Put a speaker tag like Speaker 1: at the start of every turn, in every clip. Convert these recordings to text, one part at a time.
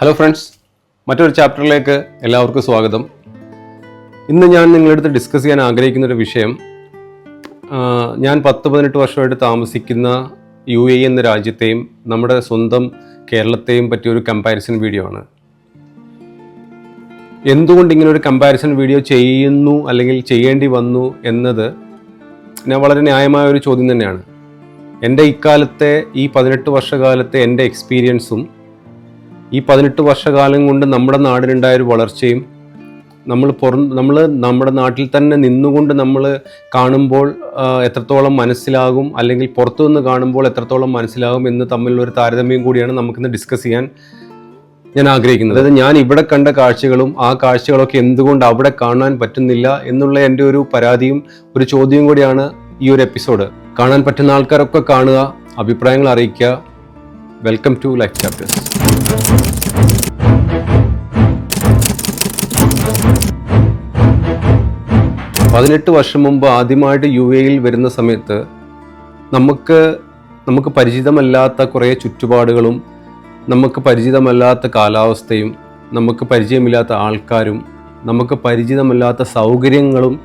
Speaker 1: Hello friends, മറ്റൊരു ചാപ്റ്ററിലേക്ക് എല്ലാവർക്കും സ്വാഗതം. ഇന്ന് ഞാൻ നിങ്ങളടുത്ത് ഡിസ്കസ് ചെയ്യാൻ ആഗ്രഹിക്കുന്ന ഒരു വിഷയം, ഞാൻ 10-18 വർഷമായിട്ട് താമസിക്കുന്ന UAE എന്ന രാജ്യത്തെയും നമ്മുടെ സ്വന്തം കേരളത്തെയും പറ്റിയൊരു കമ്പാരിസൺ വീഡിയോ ആണ്. എന്തുകൊണ്ട് ഇങ്ങനെ ഒരു കമ്പാരിസൺ വീഡിയോ ചെയ്യുന്നു അല്ലെങ്കിൽ ചെയ്യേണ്ടി വന്നു എന്നത് വളരെ ന്യായമായ ഒരു ചോദ്യം തന്നെയാണ്. എൻ്റെ ഇക്കാലത്തെ ഈ 18 വർഷകാലത്തെ എൻ്റെ എക്സ്പീരിയൻസും ഈ 18 വർഷകാലം കൊണ്ട് നമ്മുടെ നാടിനുണ്ടായൊരു വളർച്ചയും നമ്മൾ നമ്മുടെ നാട്ടിൽ തന്നെ നിന്നുകൊണ്ട് നമ്മൾ കാണുമ്പോൾ എത്രത്തോളം മനസ്സിലാകും, അല്ലെങ്കിൽ പുറത്തുനിന്ന് കാണുമ്പോൾ എത്രത്തോളം മനസ്സിലാകും എന്ന് തമ്മിലുള്ളൊരു താരതമ്യം കൂടിയാണ് നമുക്കിന്ന് ഡിസ്കസ് ചെയ്യാൻ ഞാൻ ആഗ്രഹിക്കുന്നത്. അതായത് ഞാൻ ഇവിടെ കണ്ട കാഴ്ചകളും ആ കാഴ്ചകളൊക്കെ എന്തുകൊണ്ട് അവിടെ കാണാൻ പറ്റുന്നില്ല എന്നുള്ള എൻ്റെ ഒരു പരാതിയും ഒരു ചോദ്യവും കൂടിയാണ് ഈ ഒരു എപ്പിസോഡ്. കാണാൻ പറ്റുന്ന ആൾക്കാരൊക്കെ കാണുക, അഭിപ്രായങ്ങൾ അറിയിക്കുക. Welcome to life chapters. പതിനെട്ട് വർഷം മുമ്പ് ആദ്യമായിട്ട് UAE വരുന്ന സമയത്ത് നമുക്ക് പരിചിതമല്ലാത്ത കുറേ ചുറ്റുപാടുകളും നമുക്ക് പരിചിതമല്ലാത്ത കാലാവസ്ഥയും നമുക്ക് പരിചയമില്ലാത്ത ആൾക്കാരും നമുക്ക് പരിചിതമല്ലാത്ത സൗകര്യങ്ങളും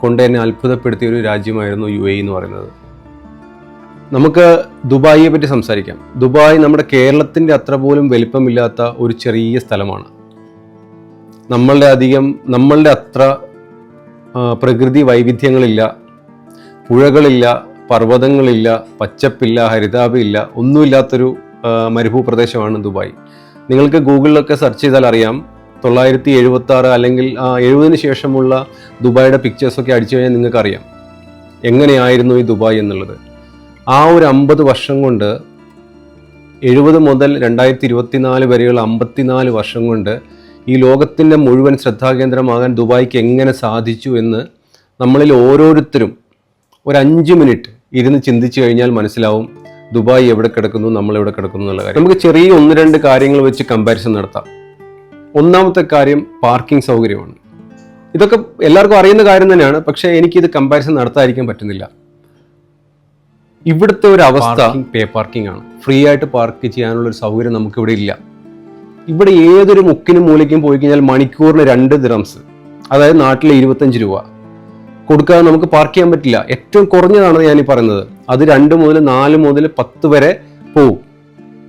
Speaker 1: കൊണ്ട് എന്നെ അത്ഭുതപ്പെടുത്തിയ ഒരു രാജ്യമായിരുന്നു UAE എന്ന് പറയുന്നത്. നമുക്ക് ദുബായിയെ പറ്റി സംസാരിക്കാം. ദുബായ് നമ്മുടെ കേരളത്തിൻ്റെ അത്ര പോലും വലിപ്പമില്ലാത്ത ഒരു ചെറിയ സ്ഥലമാണ്. നമ്മളുടെ അത്ര പ്രകൃതി വൈവിധ്യങ്ങളില്ല, പുഴകളില്ല, പർവ്വതങ്ങളില്ല, പച്ചപ്പില്ല, ഹരിതാഭയില്ല, ഒന്നുമില്ലാത്തൊരു മരുഭൂപ്രദേശമാണ് ദുബായ്. നിങ്ങൾക്ക് ഗൂഗിളിലൊക്കെ സെർച്ച് ചെയ്താൽ അറിയാം, 976 അല്ലെങ്കിൽ 70-ന് ശേഷമുള്ള ദുബായിയുടെ പിക്ചേഴ്സൊക്കെ അടിച്ചു കഴിഞ്ഞാൽ നിങ്ങൾക്കറിയാം എങ്ങനെയായിരുന്നു ഈ ദുബായ് എന്നുള്ളത്. ആ ഒരു 50 വർഷം കൊണ്ട്, 70 മുതൽ 2024 വരെയുള്ള 54 വർഷം കൊണ്ട് ഈ ലോകത്തിൻ്റെ മുഴുവൻ ശ്രദ്ധാകേന്ദ്രമാകാൻ ദുബായ്ക്ക് എങ്ങനെ സാധിച്ചു എന്ന് നമ്മളിൽ ഓരോരുത്തരും ഒരു 5 മിനിറ്റ് ഇരുന്ന് ചിന്തിച്ചു കഴിഞ്ഞാൽ മനസ്സിലാവും ദുബായ് എവിടെ കിടക്കുന്നു, നമ്മൾ എവിടെ കിടക്കുന്നു എന്നുള്ള കാര്യം. നമുക്ക് ചെറിയ 1-2 കാര്യങ്ങൾ വെച്ച് കമ്പാരിസൺ നടത്താം. ഒന്നാമത്തെ കാര്യം പാർക്കിംഗ് സൗകര്യമാണ്. ഇതൊക്കെ എല്ലാവർക്കും അറിയുന്ന കാര്യം തന്നെയാണ്, പക്ഷേ എനിക്കിത് കമ്പാരിസൺ നടത്താതിരിക്കാൻ പറ്റുന്നില്ല. ഇവിടുത്തെ ഒരു അവസ്ഥ പേ പാർക്കിംഗ് ആണ്. ഫ്രീ ആയിട്ട് പാർക്ക് ചെയ്യാനുള്ളൊരു സൗകര്യം നമുക്കിവിടെ ഇല്ല. ഇവിടെ ഏതൊരു മുക്കിനും മൂലയ്ക്കും പോയി കഴിഞ്ഞാൽ മണിക്കൂറിന് 2 ദിറംസ്, അതായത് നാട്ടിൽ 25 രൂപ കൊടുക്കാതെ നമുക്ക് പാർക്ക് ചെയ്യാൻ പറ്റില്ല. ഏറ്റവും കുറഞ്ഞതാണ് ഞാൻ ഈ പറയുന്നത്. അത് 2 മുതൽ 4 മുതൽ 10 വരെ പോവും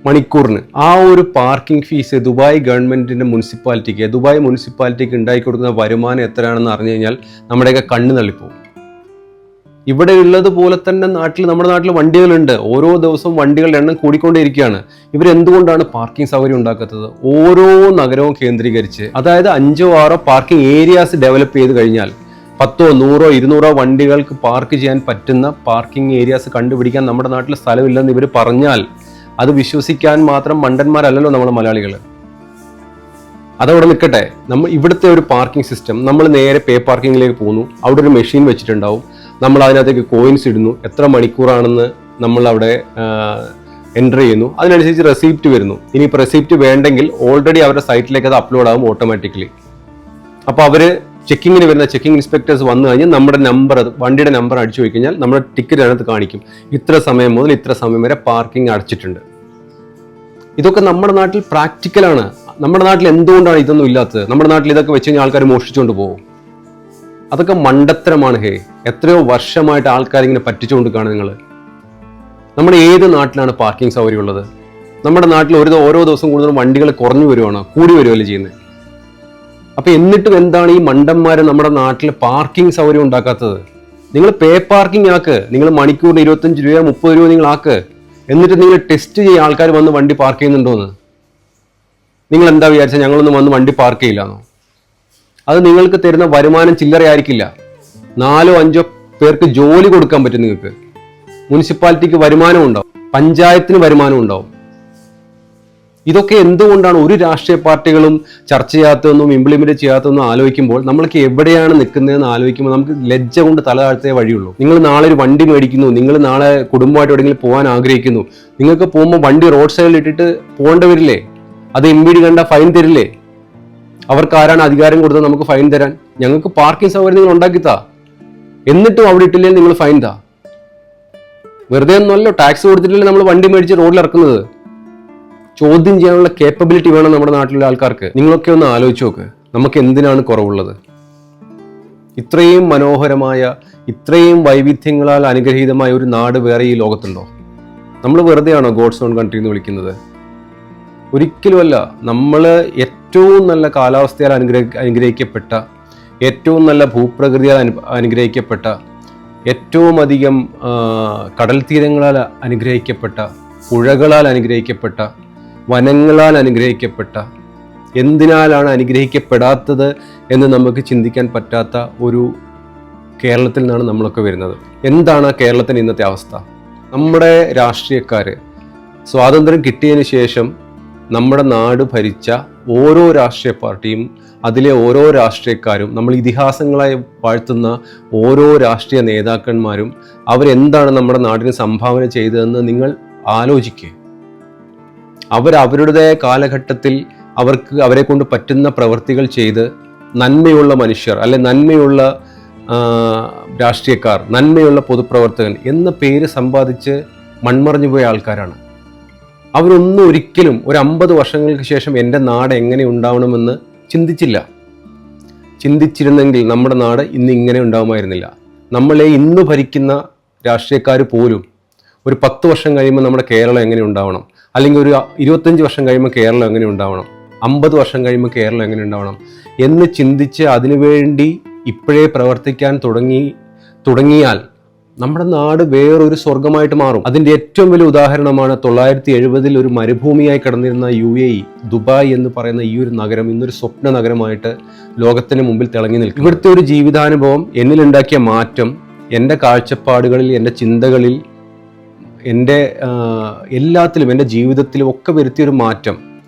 Speaker 1: മണിക്കൂറിന്. ആ ഒരു പാർക്കിംഗ് ഫീസ് ദുബായ് ഗവൺമെന്റിന്റെ ദുബായ് മുനിസിപ്പാലിറ്റിക്ക് ഉണ്ടാക്കി കൊടുക്കുന്ന വരുമാനം എത്രയാണെന്ന് അറിഞ്ഞു കഴിഞ്ഞാൽ നമ്മുടെയൊക്കെ കണ്ണ് തള്ളിപ്പോവും. ഇവിടെ ഉള്ളതുപോലെ തന്നെ നമ്മുടെ നാട്ടിൽ വണ്ടികളുണ്ട്. ഓരോ ദിവസവും വണ്ടികളുടെ എണ്ണം കൂടിക്കൊണ്ടേയിരിക്കുകയാണ്. ഇവരെന്തുകൊണ്ടാണ് പാർക്കിംഗ് സൗകര്യം ഉണ്ടാക്കാത്തത്? ഓരോ നഗരവും കേന്ദ്രീകരിച്ച്, അതായത് 5-6 പാർക്കിംഗ് ഏരിയാസ് ഡെവലപ്പ് ചെയ്ത് കഴിഞ്ഞാൽ 10, 100, 200 വണ്ടികൾക്ക് പാർക്ക് ചെയ്യാൻ പറ്റുന്ന പാർക്കിംഗ് ഏരിയാസ് കണ്ടുപിടിക്കാൻ നമ്മുടെ നാട്ടിൽ സ്ഥലമില്ലെന്ന് ഇവർ പറഞ്ഞാൽ അത് വിശ്വസിക്കാൻ മാത്രം മണ്ടന്മാരല്ലല്ലോ നമ്മൾ മലയാളികൾ. അതവിടെ നിൽക്കട്ടെ. ഇവിടുത്തെ ഒരു പാർക്കിംഗ് സിസ്റ്റം, നമ്മൾ നേരെ പേ പാർക്കിങ്ങിലേക്ക് പോകുന്നു. അവിടെ ഒരു മെഷീൻ വെച്ചിട്ടുണ്ടാവും. നമ്മൾ അതിനകത്തേക്ക് കോയിൻസ് ഇടുന്നു. എത്ര മണിക്കൂറാണെന്ന് നമ്മൾ അവിടെ എൻ്റർ ചെയ്യുന്നു. അതിനനുസരിച്ച് റെസിപ്റ്റ് വരുന്നു. ഇനിയിപ്പോൾ റെസിപ്റ്റ് വേണ്ടെങ്കിൽ ഓൾറെഡി അവരുടെ സൈറ്റിലേക്ക് അത് അപ്ലോഡ് ആകും ഓട്ടോമാറ്റിക്കലി. അപ്പോൾ അവർ ചെക്കിങ്ങിന് വരുന്ന ചെക്കിംഗ് ഇൻസ്പെക്ടേഴ്സ് വന്നു കഴിഞ്ഞാൽ നമ്മുടെ വണ്ടിയുടെ നമ്പർ അടിച്ചു പോയി കഴിഞ്ഞാൽ നമ്മുടെ ടിക്കറ്റ് അതിനകത്ത് കാണിക്കും. ഇത്ര സമയം മുതൽ ഇത്ര സമയം വരെ പാർക്കിംഗ് അടച്ചിട്ടുണ്ട്. ഇതൊക്കെ നമ്മുടെ നാട്ടിൽ പ്രാക്ടിക്കലാണ്. നമ്മുടെ നാട്ടിൽ എന്തുകൊണ്ടാണ് ഇതൊന്നും ഇല്ലാത്തത്? നമ്മുടെ നാട്ടിൽ ഇതൊക്കെ വെച്ച് കഴിഞ്ഞാൽ ആൾക്കാർ മോഷ്ടിച്ചുകൊണ്ട് പോകും. അതൊക്കെ മണ്ടത്തരമാണ്. എത്രയോ വർഷമായിട്ട് ആൾക്കാരിങ്ങനെ പറ്റിച്ചുകൊണ്ട് കാണും. നമ്മുടെ ഏത് നാട്ടിലാണ് പാർക്കിംഗ് സൗകര്യം ഉള്ളത്? നമ്മുടെ നാട്ടിൽ ഓരോ ദിവസം കൂടുതൽ വണ്ടികൾ കുറഞ്ഞു വരുവാണോ, കൂടി വരുമല്ലോ ചെയ്യുന്നത്? അപ്പൊ എന്നിട്ടും എന്താണ് ഈ മണ്ടന്മാര് നമ്മുടെ നാട്ടിൽ പാർക്കിംഗ് സൗകര്യം ഉണ്ടാക്കാത്തത്? നിങ്ങൾ പേ പാർക്കിംഗ് ആക്ക്. നിങ്ങൾ മണിക്കൂറിന് 25 രൂപ 30 രൂപ നിങ്ങൾ ആക്ക്. എന്നിട്ട് നിങ്ങൾ ടെസ്റ്റ് ചെയ്യുക ആൾക്കാർ വന്ന് വണ്ടി പാർക്ക് ചെയ്യുന്നുണ്ടോന്ന്. നിങ്ങൾ എന്താ വിചാരിച്ചാൽ ഞങ്ങളൊന്നും വന്ന് വണ്ടി പാർക്ക് ചെയ്യില്ലാന്നോ? അത് നിങ്ങൾക്ക് തരുന്ന വരുമാനം ചില്ലറയായിരിക്കില്ല. 4-5 പേർക്ക് ജോലി കൊടുക്കാൻ പറ്റും. നിങ്ങൾക്ക് മുനിസിപ്പാലിറ്റിക്ക് വരുമാനം ഉണ്ടാവും, പഞ്ചായത്തിന് വരുമാനം ഉണ്ടാവും. ഇതൊക്കെ എന്തുകൊണ്ടാണ് ഒരു രാഷ്ട്രീയ പാർട്ടികളും ചർച്ച ചെയ്യാത്തതെന്നും ഇംപ്ലിമെന്റ് ചെയ്യാത്തതെന്നും ആലോചിക്കുമ്പോൾ നമ്മൾക്ക് എവിടെയാണ് നിൽക്കുന്നതെന്ന് ആലോചിക്കുമ്പോൾ നമുക്ക് ലജ്ജ കൊണ്ട് തല താഴ്ത്തേ വഴിയുള്ളൂ. നിങ്ങൾ നാളെ ഒരു വണ്ടി മേടിക്കുന്നു, നിങ്ങൾ നാളെ കുടുംബമായിട്ട് എവിടെയെങ്കിലും പോകാൻ ആഗ്രഹിക്കുന്നു. നിങ്ങൾക്ക് പോകുമ്പോൾ വണ്ടി റോഡ് സൈഡിൽ ഇട്ടിട്ട് പോകേണ്ടി വരില്ലേ? അത് MVD കണ്ട ഫൈൻ തരില്ലേ? അവർക്ക് ആരാണ് അധികാരം കൊടുത്തത് നമുക്ക് ഫൈൻ തരാൻ? ഞങ്ങൾക്ക് പാർക്കിംഗ് സൗകര്യം നിങ്ങൾ ഉണ്ടാക്കിത്താ. എന്നിട്ടും അവിടെ ഇട്ടില്ലെങ്കിൽ നിങ്ങൾ ഫൈൻ താ. വെറുതെ ഒന്നുമല്ലോ, ടാക്സ് കൊടുത്തിട്ടില്ലേ നമ്മൾ വണ്ടി മേടിച്ച് റോഡിൽ ഇറക്കുന്നത്. ചോദ്യം ചെയ്യാനുള്ള കേപ്പബിലിറ്റി വേണം നമ്മുടെ നാട്ടിലുള്ള ആൾക്കാർക്ക്. നിങ്ങളൊക്കെ ഒന്ന് ആലോചിച്ച് നോക്ക്, നമുക്ക് എന്തിനാണ് കുറവുള്ളത്? ഇത്രയും മനോഹരമായ, ഇത്രയും വൈവിധ്യങ്ങളാൽ അനുഗ്രഹീതമായ ഒരു നാട് വേറെ ഈ ലോകത്തുണ്ടോ? നമ്മൾ വെറുതെയാണോ ഗോഡ്സ് ഓൺ കൺട്രി എന്ന് വിളിക്കുന്നത്? ഒരിക്കലുമല്ല. നമ്മൾ ഏറ്റവും നല്ല കാലാവസ്ഥയാൽ അനുഗ്രഹിക്കപ്പെട്ട, ഏറ്റവും നല്ല ഭൂപ്രകൃതിയാൽ അനുഗ്രഹിക്കപ്പെട്ട, ഏറ്റവും അധികം കടൽ തീരങ്ങളാൽ അനുഗ്രഹിക്കപ്പെട്ട, പുഴകളാൽ അനുഗ്രഹിക്കപ്പെട്ട, വനങ്ങളാൽ അനുഗ്രഹിക്കപ്പെട്ട, എന്തിനാലാണ് അനുഗ്രഹിക്കപ്പെടാത്തത് എന്ന് നമുക്ക് ചിന്തിക്കാൻ പറ്റാത്ത ഒരു കേരളത്തിൽ നിന്നാണ് നമ്മളൊക്കെ വരുന്നത്. എന്താണ് കേരളത്തിൻ്റെ ഇന്നത്തെ അവസ്ഥ? നമ്മുടെ രാഷ്ട്രീയക്കാർ സ്വാതന്ത്ര്യം കിട്ടിയതിന് ശേഷം നമ്മുടെ നാട് ഭരിച്ച ഓരോ രാഷ്ട്രീയ പാർട്ടിയും, അതിലെ ഓരോ രാഷ്ട്രീയക്കാരും, നമ്മൾ ഇതിഹാസങ്ങളായി വാഴ്ത്തുന്ന ഓരോ രാഷ്ട്രീയ നേതാക്കന്മാരും അവരെന്താണ് നമ്മുടെ നാടിന് സംഭാവന ചെയ്തതെന്ന് നിങ്ങൾ ആലോചിക്കുക. അവരുടേതായ കാലഘട്ടത്തിൽ അവരെ കൊണ്ട് പറ്റുന്ന പ്രവൃത്തികൾ ചെയ്ത് നന്മയുള്ള മനുഷ്യർ, അല്ലെ നന്മയുള്ള രാഷ്ട്രീയക്കാർ, നന്മയുള്ള പൊതുപ്രവർത്തകൻ എന്ന പേര് സമ്പാദിച്ച് മൺമറഞ്ഞു പോയ ആൾക്കാരാണ്. അവരൊന്നും ഒരിക്കലും ഒരു 50 വർഷങ്ങൾക്ക് ശേഷം എൻ്റെ നാട് എങ്ങനെ ഉണ്ടാവണമെന്ന് ചിന്തിച്ചില്ല. ചിന്തിച്ചിരുന്നെങ്കിൽ നമ്മുടെ നാട് ഇന്ന് ഇങ്ങനെ ഉണ്ടാവുമായിരുന്നില്ല. നമ്മളെ ഇന്ന് ഭരിക്കുന്ന രാഷ്ട്രീയക്കാർ പോലും ഒരു 10 വർഷം കഴിയുമ്പോൾ നമ്മുടെ കേരളം എങ്ങനെ ഉണ്ടാവണം, അല്ലെങ്കിൽ ഒരു 25 വർഷം കഴിയുമ്പോൾ കേരളം എങ്ങനെ ഉണ്ടാവണം, 50 വർഷം കഴിയുമ്പോൾ കേരളം എങ്ങനെ ഉണ്ടാവണം എന്ന് ചിന്തിച്ച് അതിനുവേണ്ടി ഇപ്പോഴേ പ്രവർത്തിക്കാൻ തുടങ്ങിയാൽ നമ്മുടെ നാട് വേറൊരു സ്വർഗമായിട്ട് മാറും. അതിൻ്റെ ഏറ്റവും വലിയ ഉദാഹരണമാണ് 970 ഒരു മരുഭൂമിയായി കിടന്നിരുന്ന UAE, ദുബായ് എന്ന് പറയുന്ന ഈ ഒരു നഗരം ഇന്നൊരു സ്വപ്ന നഗരമായിട്ട് ലോകത്തിന് മുമ്പിൽ തിളങ്ങി നിൽക്കും. ഇവിടുത്തെ ഒരു ജീവിതാനുഭവം എന്നിലുണ്ടാക്കിയ മാറ്റം, എൻ്റെ കാഴ്ചപ്പാടുകളിൽ, എൻ്റെ ചിന്തകളിൽ, എൻ്റെ എല്ലാത്തിലും, എൻ്റെ ജീവിതത്തിലും ഒക്കെ വരുത്തിയൊരു മാറ്റം,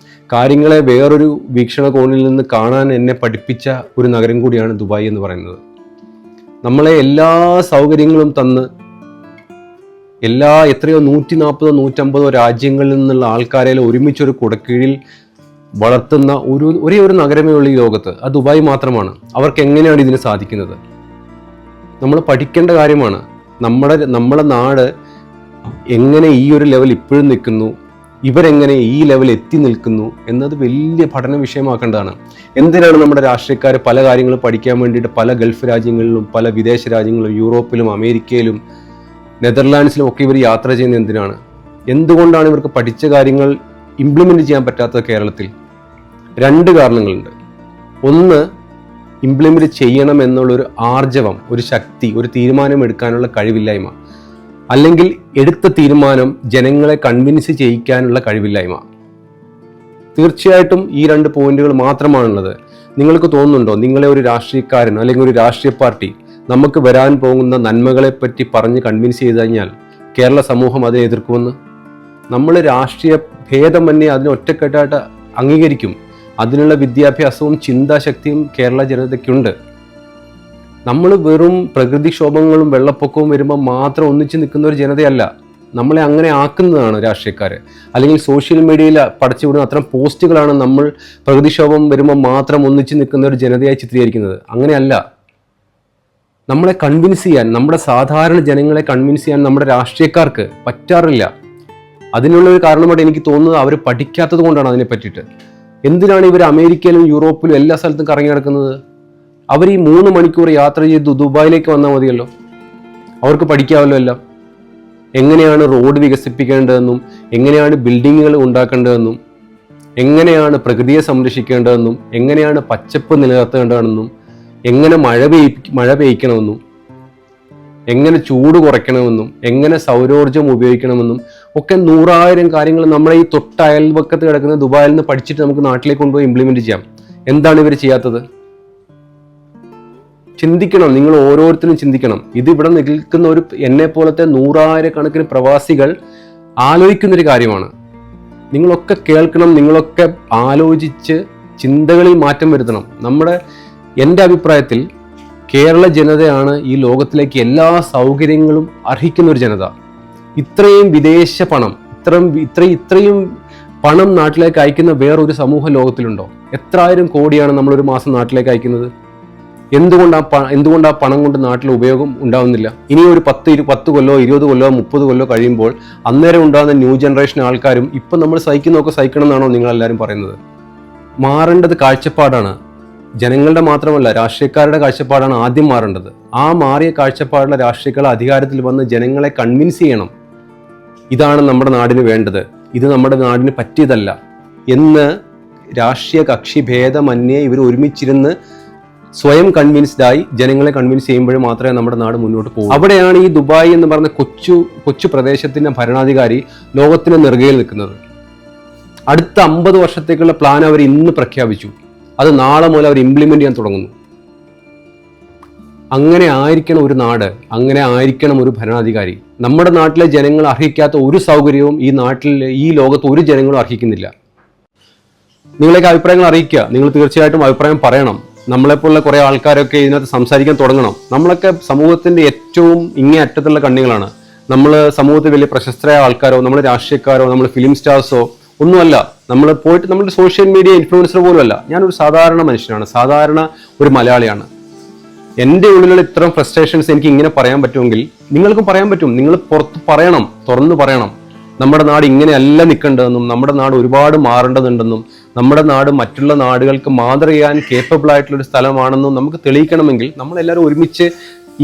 Speaker 1: കാര്യങ്ങളെ വേറൊരു വീക്ഷണകോണിൽ നിന്ന് കാണാൻ എന്നെ പഠിപ്പിച്ച ഒരു നഗരം കൂടിയാണ് ദുബായ് എന്ന് പറയുന്നത്. നമ്മളെ എല്ലാ സൗകര്യങ്ങളും തന്ന് എത്രയോ 140 150 രാജ്യങ്ങളിൽ നിന്നുള്ള ആൾക്കാരെ ഒരുമിച്ചൊരു കുടക്കീഴിൽ വളർത്തുന്ന ഒരേ ഒരു നഗരമേ ഉള്ളൂ ഈ ലോകത്ത്. അത് ദുബായ് മാത്രമാണ്. അവർക്ക് എങ്ങനെയാണ് ഇതിന് സാധിക്കുന്നത്? നമ്മൾ പഠിക്കേണ്ട കാര്യമാണ്. നമ്മുടെ നാട് എങ്ങനെ ഈ ഒരു ലെവൽ ഇപ്പോഴും നിൽക്കുന്നു, ഇവരെങ്ങനെ ഈ ലെവൽ എത്തി നിൽക്കുന്നു എന്നത് വലിയ പഠന വിഷയമാക്കേണ്ടതാണ്. എന്തിനാണ് നമ്മുടെ രാഷ്ട്രീയക്കാർ പല കാര്യങ്ങളും പഠിക്കാൻ വേണ്ടിയിട്ട് പല ഗൾഫ് രാജ്യങ്ങളിലും, പല വിദേശ രാജ്യങ്ങളിലും, യൂറോപ്പിലും, അമേരിക്കയിലും, നെതർലാൻഡ്സിലും ഒക്കെ ഇവർ യാത്ര ചെയ്യുന്നത് എന്തിനാണ്? എന്തുകൊണ്ടാണ് ഇവർക്ക് പഠിച്ച കാര്യങ്ങൾ ഇംപ്ലിമെൻ്റ് ചെയ്യാൻ പറ്റാത്തത് കേരളത്തിൽ? 2 കാരണങ്ങളുണ്ട്. ഒന്ന്, ഇംപ്ലിമെൻ്റ് ചെയ്യണം എന്നുള്ളൊരു ആർജവം, ഒരു ശക്തി, ഒരു തീരുമാനം എടുക്കാനുള്ള കഴിവില്ലായ്മ, അല്ലെങ്കിൽ എടുത്ത തീരുമാനം ജനങ്ങളെ കൺവിൻസ് ചെയ്യിക്കാനുള്ള കഴിവില്ലായ്മ. തീർച്ചയായിട്ടും ഈ 2 പോയിന്റുകൾ മാത്രമാണുള്ളത്. നിങ്ങൾക്ക് തോന്നുന്നുണ്ടോ നിങ്ങളെ ഒരു രാഷ്ട്രീയക്കാരൻ അല്ലെങ്കിൽ ഒരു രാഷ്ട്രീയ പാർട്ടി നമുക്ക് വരാൻ പോകുന്ന നന്മകളെപ്പറ്റി പറഞ്ഞ് കൺവിൻസ് ചെയ്ത് കഴിഞ്ഞാൽ കേരള സമൂഹം അതിനെ എതിർക്കുമെന്ന്? നമ്മൾ രാഷ്ട്രീയ ഭേദമന്യേ അതിനെ ഒറ്റക്കെട്ടായിട്ട് അംഗീകരിക്കും. അതിനുള്ള വിദ്യാഭ്യാസവും ചിന്താശക്തിയും കേരള ജനതയ്ക്കുണ്ട്. നമ്മൾ വെറും പ്രകൃതിക്ഷോഭങ്ങളും വെള്ളപ്പൊക്കവും വരുമ്പോൾ മാത്രം ഒന്നിച്ച് നിൽക്കുന്ന ഒരു ജനതയല്ല. നമ്മളെ അങ്ങനെ ആക്കുന്നതാണ് രാഷ്ട്രീയക്കാർ, അല്ലെങ്കിൽ സോഷ്യൽ മീഡിയയിൽ പടച്ചുവിടുന്ന അത്തരം പോസ്റ്റുകളാണ് നമ്മൾ പ്രകൃതിക്ഷോഭം വരുമ്പോൾ മാത്രം ഒന്നിച്ച് നിൽക്കുന്ന ഒരു ജനതയായി ചിത്രീകരിക്കുന്നത്. അങ്ങനെയല്ല. നമ്മളെ കൺവിൻസ് ചെയ്യാൻ, നമ്മുടെ സാധാരണ ജനങ്ങളെ കൺവിൻസ് ചെയ്യാൻ നമ്മുടെ രാഷ്ട്രീയക്കാർക്ക് പറ്റാറില്ല. അതിനുള്ള ഒരു കാരണമായിട്ട് എനിക്ക് തോന്നുന്നത് അവർ പഠിക്കാത്തത് കൊണ്ടാണ് അതിനെ പറ്റിയിട്ട്. എന്തിനാണ് ഇവർ അമേരിക്കയിലും യൂറോപ്പിലും എല്ലാ സ്ഥലത്തും കറങ്ങി നടക്കുന്നത്? അവർ ഈ 3 മണിക്കൂർ യാത്ര ചെയ്ത് ദുബായിലേക്ക് വന്നാൽ മതിയല്ലോ. അവർക്ക് പഠിക്കാമല്ലോ എല്ലാം. എങ്ങനെയാണ് റോഡ് വികസിപ്പിക്കേണ്ടതെന്നും, എങ്ങനെയാണ് ബിൽഡിങ്ങുകൾ ഉണ്ടാക്കേണ്ടതെന്നും, എങ്ങനെയാണ് പ്രകൃതിയെ സംരക്ഷിക്കേണ്ടതെന്നും, എങ്ങനെയാണ് പച്ചപ്പ് നിലനിർത്തേണ്ടതെന്നും, എങ്ങനെ മഴ പെയ്ക്കണമെന്നും, എങ്ങനെ ചൂട് കുറയ്ക്കണമെന്നും, എങ്ങനെ സൗരോർജ്ജം ഉപയോഗിക്കണമെന്നും ഒക്കെ 100,000 കാര്യങ്ങൾ നമ്മളെ ഈ അയൽവക്കത്ത് കിടക്കുന്ന ദുബായിൽ നിന്ന് പഠിച്ചിട്ട് നമുക്ക് നാട്ടിലേക്ക് കൊണ്ടുപോയി ഇംപ്ലിമെന്റ് ചെയ്യാം. എന്താണ് ഇവർ ചെയ്യാത്തത്? ചിന്തിക്കണം. നിങ്ങൾ ഓരോരുത്തരും ചിന്തിക്കണം. ഇതിവിടെ നിൽക്കുന്ന എന്നെ പോലത്തെ 100,000 കണക്കിന് പ്രവാസികൾ ആലോചിക്കുന്നൊരു കാര്യമാണ്. നിങ്ങളൊക്കെ കേൾക്കണം, നിങ്ങളൊക്കെ ആലോചിച്ച് ചിന്തകളിൽ മാറ്റം വരുത്തണം. എൻ്റെ അഭിപ്രായത്തിൽ കേരള ജനതയാണ് ഈ ലോകത്തിലേക്ക് എല്ലാ സൗകര്യങ്ങളും അർഹിക്കുന്ന ഒരു ജനത. ഇത്രയും വിദേശ പണം, ഇത്രയും പണം നാട്ടിലേക്ക് അയക്കുന്ന വേറൊരു സമൂഹ ലോകത്തിലുണ്ടോ? എത്രായിരം കോടിയാണ് നമ്മളൊരു മാസം നാട്ടിലേക്ക് അയക്കുന്നത്? എന്തുകൊണ്ട് ആ പണം കൊണ്ട് നാട്ടിൽ ഉപയോഗം ഉണ്ടാവുന്നില്ല? ഇനി ഒരു 10 കൊല്ലോ 20 കൊല്ലോ 30 കൊല്ലോ കഴിയുമ്പോൾ അന്നേരം ഉണ്ടാകുന്ന ന്യൂ ജനറേഷൻ ആൾക്കാരും ഇപ്പം നമ്മൾ സഹിക്കുന്നതൊക്കെ സഹിക്കണം എന്നാണോ നിങ്ങളെല്ലാവരും പറയുന്നത്? മാറേണ്ടത് കാഴ്ചപ്പാടാണ്. ജനങ്ങളുടെ മാത്രമല്ല, രാഷ്ട്രീയക്കാരുടെ കാഴ്ചപ്പാടാണ് ആദ്യം മാറേണ്ടത്. ആ മാറിയ കാഴ്ചപ്പാടുള്ള രാഷ്ട്രീയക്കാർ അധികാരത്തിൽ വന്ന് ജനങ്ങളെ കൺവിൻസ് ചെയ്യണം, ഇതാണ് നമ്മുടെ നാടിന് വേണ്ടത്, ഇത് നമ്മുടെ നാടിന് പറ്റിയതല്ല എന്ന്. രാഷ്ട്രീയ കക്ഷി ഭേദമന്യേ ഇവർ ഒരുമിച്ചിരുന്ന് സ്വയം കൺവിൻസ്ഡായി ജനങ്ങളെ കൺവിൻസ് ചെയ്യുമ്പോൾ മാത്രമേ നമ്മുടെ നാട് മുന്നോട്ട് പോകും. അവിടെയാണ് ഈ ദുബായ് എന്ന് പറഞ്ഞ കൊച്ചു പ്രദേശത്തിന്റെ ഭരണാധികാരി ലോകത്തിന് നെറുകയിൽ നിൽക്കുന്നത്. അടുത്ത 50 വർഷത്തേക്കുള്ള പ്ലാൻ അവർ ഇന്ന് പ്രഖ്യാപിച്ചു. അത് നാളെ മുതൽ അവർ ഇംപ്ലിമെന്റ് ചെയ്യാൻ തുടങ്ങുന്നു. അങ്ങനെ ആയിരിക്കണം ഒരു നാട്, അങ്ങനെ ആയിരിക്കണം ഒരു ഭരണാധികാരി. നമ്മുടെ നാട്ടിലെ ജനങ്ങൾ അർഹിക്കാത്ത ഒരു സൗകര്യവും ഈ ലോകത്ത് ഒരു ജനങ്ങളും അർഹിക്കുന്നില്ല. നിങ്ങളൊക്കെ അഭിപ്രായങ്ങൾ അറിയിക്കുക. നിങ്ങൾ തീർച്ചയായിട്ടും അഭിപ്രായം പറയണം. നമ്മളെപ്പോലുള്ള കുറേ ആൾക്കാരൊക്കെ ഇതിനകത്ത് സംസാരിക്കാൻ തുടങ്ങണം. നമ്മളൊക്കെ സമൂഹത്തിന്റെ ഏറ്റവും ഇങ്ങേ അറ്റത്തുള്ള കണ്ണികളാണ്. നമ്മൾ സമൂഹത്തിൽ വലിയ പ്രശസ്തരായ ആൾക്കാരോ നമ്മൾ രാഷ്ട്രീയക്കാരോ നമ്മൾ ഫിലിം സ്റ്റാർസോ ഒന്നുമല്ല. നമ്മൾ നമ്മുടെ സോഷ്യൽ മീഡിയ ഇൻഫ്ലുവൻസർ പോലും അല്ല. ഞാനൊരു സാധാരണ മനുഷ്യനാണ്, സാധാരണ ഒരു മലയാളിയാണ്. എൻ്റെ ഉള്ളിലുള്ള ഇത്തരം ഫ്രസ്ട്രേഷൻസ് എനിക്ക് ഇങ്ങനെ പറയാൻ പറ്റുമെങ്കിൽ നിങ്ങൾക്കും പറയാൻ പറ്റും. നിങ്ങൾ പുറത്ത് പറയണം, തുറന്നു പറയണം. നമ്മുടെ നാട് ഇങ്ങനെയല്ല നിൽക്കേണ്ടതെന്നും നമ്മുടെ നാട് ഒരുപാട് മാറേണ്ടതുണ്ടെന്നും നമ്മുടെ നാട് മറ്റുള്ള നാടുകൾക്ക് മാതൃകയാൻ കേപ്പബിൾ ആയിട്ടുള്ള ഒരു സ്ഥലമാണെന്നും നമുക്ക് തെളിയിക്കണമെങ്കിൽ നമ്മളെല്ലാവരും ഒരുമിച്ച്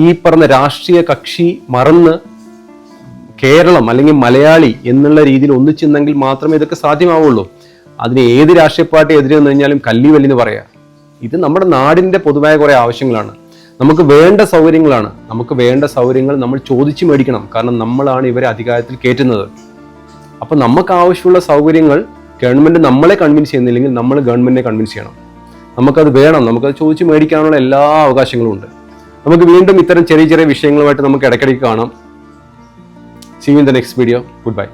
Speaker 1: ഈ പറഞ്ഞ രാഷ്ട്രീയ കക്ഷി മറന്ന് കേരളം അല്ലെങ്കിൽ മലയാളി എന്നുള്ള രീതിയിൽ ഒന്നിച്ചെന്നെങ്കിൽ മാത്രമേ ഇതൊക്കെ സാധ്യമാവുള്ളൂ. അതിന് ഏത് രാഷ്ട്രീയ പാർട്ടി എതിരെ നിന്ന് കഴിഞ്ഞാലും കല്ലി വലിന്ന് പറയാം. ഇത് നമ്മുടെ നാടിന്റെ പൊതുവായ കുറെ ആവശ്യങ്ങളാണ്. നമുക്ക് വേണ്ട സൗകര്യങ്ങളാണ്. നമുക്ക് വേണ്ട സൗകര്യങ്ങൾ നമ്മൾ ചോദിച്ചു മേടിക്കണം. കാരണം നമ്മളാണ് ഇവരെ അധികാരത്തിൽ കയറ്റുന്നത്. അപ്പൊ നമുക്ക് ആവശ്യമുള്ള സൗകര്യങ്ങൾ ഗവൺമെന്റ് നമ്മളെ കൺവിൻസ് ചെയ്യുന്നില്ലെങ്കിൽ നമ്മൾ ഗവൺമെന്റിനെ കൺവിൻസ് ചെയ്യണം. നമുക്കത് വേണം. നമുക്കത് ചോദിച്ചു മേടിക്കാനുള്ള എല്ലാ അവകാശങ്ങളും ഉണ്ട്. നമുക്ക് വീണ്ടും ഇത്തരം ചെറിയ ചെറിയ വിഷയങ്ങളുമായിട്ട് നമുക്ക് ഇടയ്ക്കിടയ്ക്ക് കാണാം. See you in the next video. Goodbye.